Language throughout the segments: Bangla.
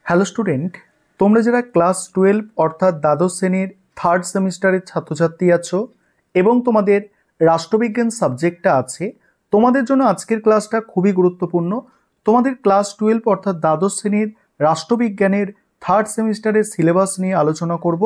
হ্যালো স্টুডেন্ট, তোমরা যারা ক্লাস 12 অর্থাৎ দ্বাদশ শ্রেণীর থার্ড সেমিস্টারের ছাত্রছাত্রী আছো এবং তোমাদের রাষ্ট্রবিজ্ঞান সাবজেক্টটা আছে, তোমাদের জন্য আজকের ক্লাসটা খুবই গুরুত্বপূর্ণ। তোমাদের ক্লাস 12 অর্থাৎ দ্বাদশ শ্রেণীর রাষ্ট্রবিজ্ঞানের থার্ড সেমিস্টারের সিলেবাস নিয়ে আলোচনা করব।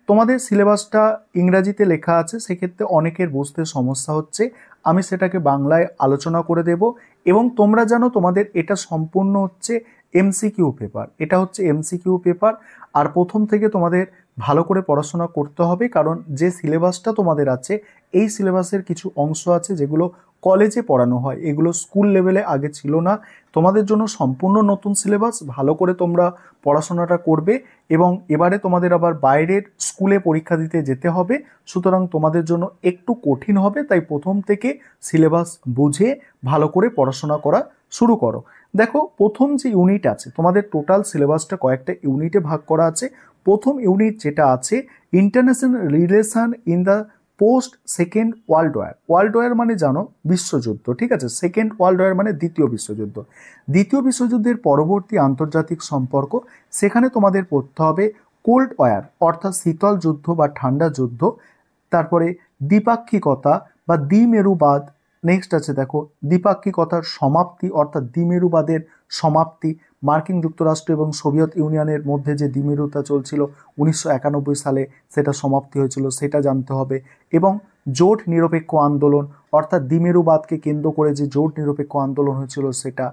তোমাদের সিলেবাসটা ইংরাজিতে লেখা আছে, সেক্ষেত্রে অনেকের বুঝতে সমস্যা হচ্ছে। আমি সেটাকে বাংলায় আলোচনা করে দেব এবং তোমরা জানো তোমাদের এটা সম্পূর্ণ হচ্ছে এমসিকিউ পেপার। এটা হচ্ছে এমসিকিউ পেপার, আর প্রথম থেকে তোমাদের ভালো করে পড়াশোনা করতে হবে, কারণ যে সিলেবাসটা তোমাদের আছে এই সিলেবাসের কিছু অংশ আছে যেগুলো কলেজে পড়ানো হয়, এগুলো স্কুল লেভেলে আগে ছিল না। তোমাদের জন্য সম্পূর্ণ নতুন সিলেবাস, ভালো করে তোমরা পড়াশোনাটা করবে এবং এবারে তোমাদের আবার বাইরের স্কুলে পরীক্ষা দিতে যেতে হবে, সুতরাং তোমাদের জন্য একটু কঠিন হবে। তাই প্রথম থেকে সিলেবাস বুঝে ভালো করে পড়াশোনা করা শুরু করো। দেখো, প্রথম যে ইউনিট আছে, তোমাদের টোটাল সিলেবাসটা কয়েকটা ইউনিটে ভাগ করা আছে। প্রথম ইউনিট যেটা আছে, international relation in the post second world war. World war মানে জানো বিশ্বযুদ্ধ, ঠিক আছে। সেকেন্ড ওয়ার্ল্ড ওয়ার মানে দ্বিতীয় বিশ্বযুদ্ধ। দ্বিতীয় বিশ্বযুদ্ধের পরবর্তী আন্তর্জাতিক সম্পর্ক, সেখানে তোমাদের পড়তে হবে কোল্ড ওয়ার অর্থাৎ শীতল যুদ্ধ বা ঠান্ডা যুদ্ধ। তারপরে দ্বিপাক্ষিকতা বা দ্বিমেরুবাদ। নেক্সট আছে দেখো দ্বিপাক্ষিকতার সমাপ্তি অর্থাৎ দ্বিমেরুবাদের সমাপ্তি। মার্কিন যুক্তরাষ্ট্র এবং সোভিয়েত ইউনিয়নের মধ্যে যে দ্বিমেরুতা চলছিল 1991 সালে, সেটা সমাপ্তি হয়েছিল, সেটা জানতে হবে। এবং জোট নিরপেক্ষ আন্দোলন অর্থাৎ দ্বিমেরুবাদকে কেন্দ্র করে যে জোট নিরপেক্ষ আন্দোলন হয়েছিল সেটা।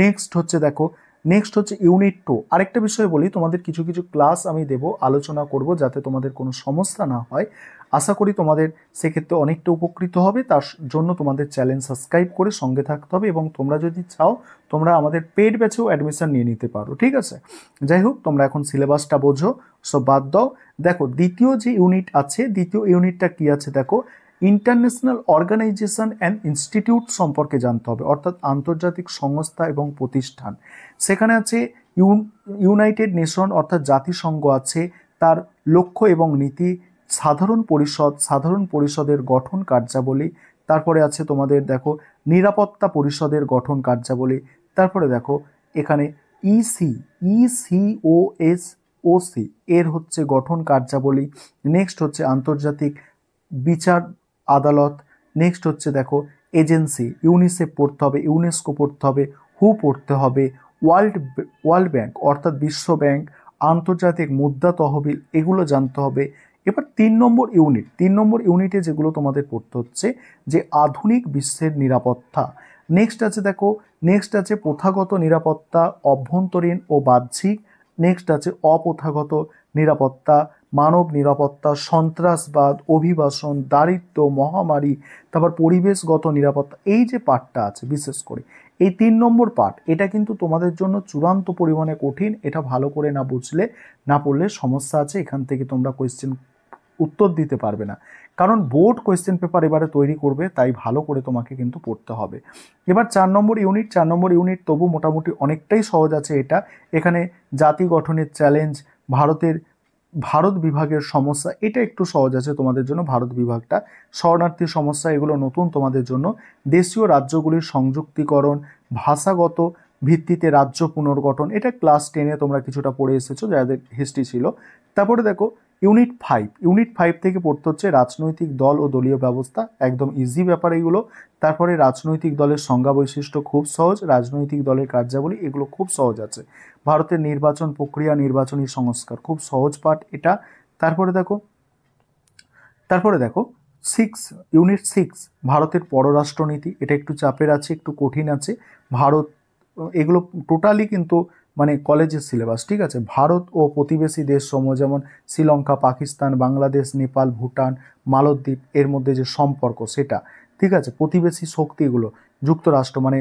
নেক্সট হচ্ছে দেখো, নেক্সট হচ্ছে ইউনিট 2। আরেকটা বিষয় বলি, তোমাদের কিছু কিছু ক্লাস আমি দেব, আলোচনা করব, যাতে তোমাদের কোনো সমস্যা না হয়। আশা করি তোমাদের সেক্ষেত্রে অনেকটা উপকৃত হবে। তার জন্য তোমাদের চ্যানেল সাবস্ক্রাইব করে সঙ্গে থাকতে হবে এবং তোমরা যদি চাও তোমরা আমাদের পেড ব্যাচেও অ্যাডমিশন নিয়ে নিতে পারো, ঠিক আছে। যাই হোক, তোমরা এখন সিলেবাসটা বোঝো, সব বাদ দাও। দেখো দ্বিতীয় যে ইউনিট আছে, দ্বিতীয় ইউনিটটা কি আছে দেখো, ইন্টারন্যাশনাল অর্গানাইজেশন অ্যান্ড ইনস্টিটিউট সম্পর্কে জানতে হবে, অর্থাৎ আন্তর্জাতিক সংস্থা এবং প্রতিষ্ঠান। সেখানে আছে ইউনাইটেড নেশন অর্থাৎ জাতিসংঘ আছে, তার লক্ষ্য এবং নীতি। সাধারণ পরিষদ, সাধারণ পরিষদের গঠন কার্যাবলী। তারপরে আছে তোমাদের দেখো নিরাপত্তা পরিষদের গঠন কার্যাবলী। তারপরে দেখো এখানে ইসিওএসওসি এর হচ্ছে গঠন কার্যাবলী। নেক্সট হচ্ছে আন্তর্জাতিক বিচার আদালত। নেক্সট হচ্ছে দেখো এজেন্সি, ইউনিসেফ পড়তে হবে, ইউনেস্কো পড়তে হবে, হু পড়তে হবে, ওয়ার্ল্ড ব্যাংক অর্থাৎ বিশ্ব ব্যাংক, আন্তর্জাতিক মুদ্রা তহবিল, এগুলো জানতে হবে। এবার 3 নম্বর ইউনিট, 3 নম্বর ইউনিটে যেগুলো তোমাদের পড়তে হচ্ছে যে আধুনিক বিশ্বের নিরাপত্তা। নেক্সট আছে দেখো, নেক্সট আছে প্রথাগত নিরাপত্তা, অভ্যন্তরীণ ও বাহ্যিক। নেক্সট আছে অপ্রথাগত নিরাপত্তা, মানব নিরাপত্তা, সন্ত্রাসবাদ, অভিবাসন, দারিদ্র্য, মহামারী, তারপর পরিবেশগত নিরাপত্তা। এই যে পার্টটা আছে বিশেষ করে এই 3 নম্বর পার্ট, এটা কিন্তু তোমাদের জন্য চূড়ান্ত পরিমাণে কঠিন। এটা ভালো করে না বুঝলে, না পড়লে সমস্যা আছে, এখান থেকে তোমরা কোয়েশ্চেন উত্তর দিতে পারবে না, কারণ বোর্ড কোয়েশ্চেন পেপার এবারে তৈরি করবে, তাই ভালো করে তোমাকে কিন্তু পড়তে হবে। এবার 4 নম্বর ইউনিট, 4 নম্বর ইউনিট তবু মোটামুটি অনেকটাই সহজ আছে এটা। এখানে জাতি গঠনের চ্যালেঞ্জ, ভারত বিভাগের সমস্যা, এটা একটু সহজ আছে তোমাদের জন্য, ভারত বিভাগটা। শরণার্থী সমস্যা, এগুলো নতুন তোমাদের জন্য। দেশীয় রাজ্যগুলির সংযুক্তিকরণ, ভাষাগত ভিত্তিতে রাজ্য পুনর্গঠন, এটা ক্লাস 10-এ তোমরা কিছুটা পড়ে এসেছো যাদের হিস্ট্রি ছিল। তারপরে দেখো ইউনিট 5, ইউনিট 5 থেকে পড়তে হচ্ছে রাজনৈতিক দল ও দলীয় ব্যবস্থা, একদম ইজি ব্যাপার এগুলো। তারপরে রাজনৈতিক দলের সংজ্ঞা বৈশিষ্ট্য খুব সহজ, রাজনৈতিক দলের কার্যাবলী, এগুলো খুব সহজ আছে। ভারতের নির্বাচন প্রক্রিয়া, নির্বাচনী সংস্কার, খুব সহজ পাঠ এটা। তারপরে দেখো ইউনিট 6 ভারতের পররাষ্ট্রনীতি, এটা একটু চাপের আছে, একটু কঠিন আছে। ভারত, এগুলো টোটালি কিন্তু মানে কলেজের সিলেবাস, ঠিক আছে। ভারত ও প্রতিবেশী দেশসমূহ যেমন শ্রীলঙ্কা, পাকিস্তান, বাংলাদেশ, নেপাল, ভুটান, মালদ্বীপ, এর মধ্যে যে সম্পর্ক সেটা, ঠিক আছে। প্রতিবেশী শক্তিগুলো, যুক্তরাষ্ট্র মানে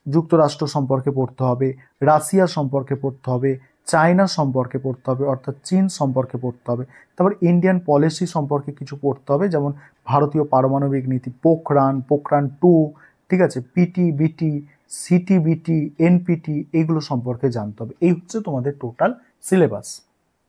যুক্তরাষ্ট্র সম্পর্কে পড়তে হবে, রাশিয়া সম্পর্কে পড়তে হবে, চায়না সম্পর্কে পড়তে হবে অর্থাৎ চীন সম্পর্কে পড়তে হবে। তারপর ইন্ডিয়ান পলিসি সম্পর্কে কিছু পড়তে হবে, যেমন ভারতীয় পারমাণবিক নীতি, পোখরান 2, ঠিক আছে, পিটি-বিটি, সিটিবিটি, এনপিটি, এইগুলো সম্পর্কে জানতে হবে। এই হচ্ছে তোমাদের টোটাল সিলেবাস।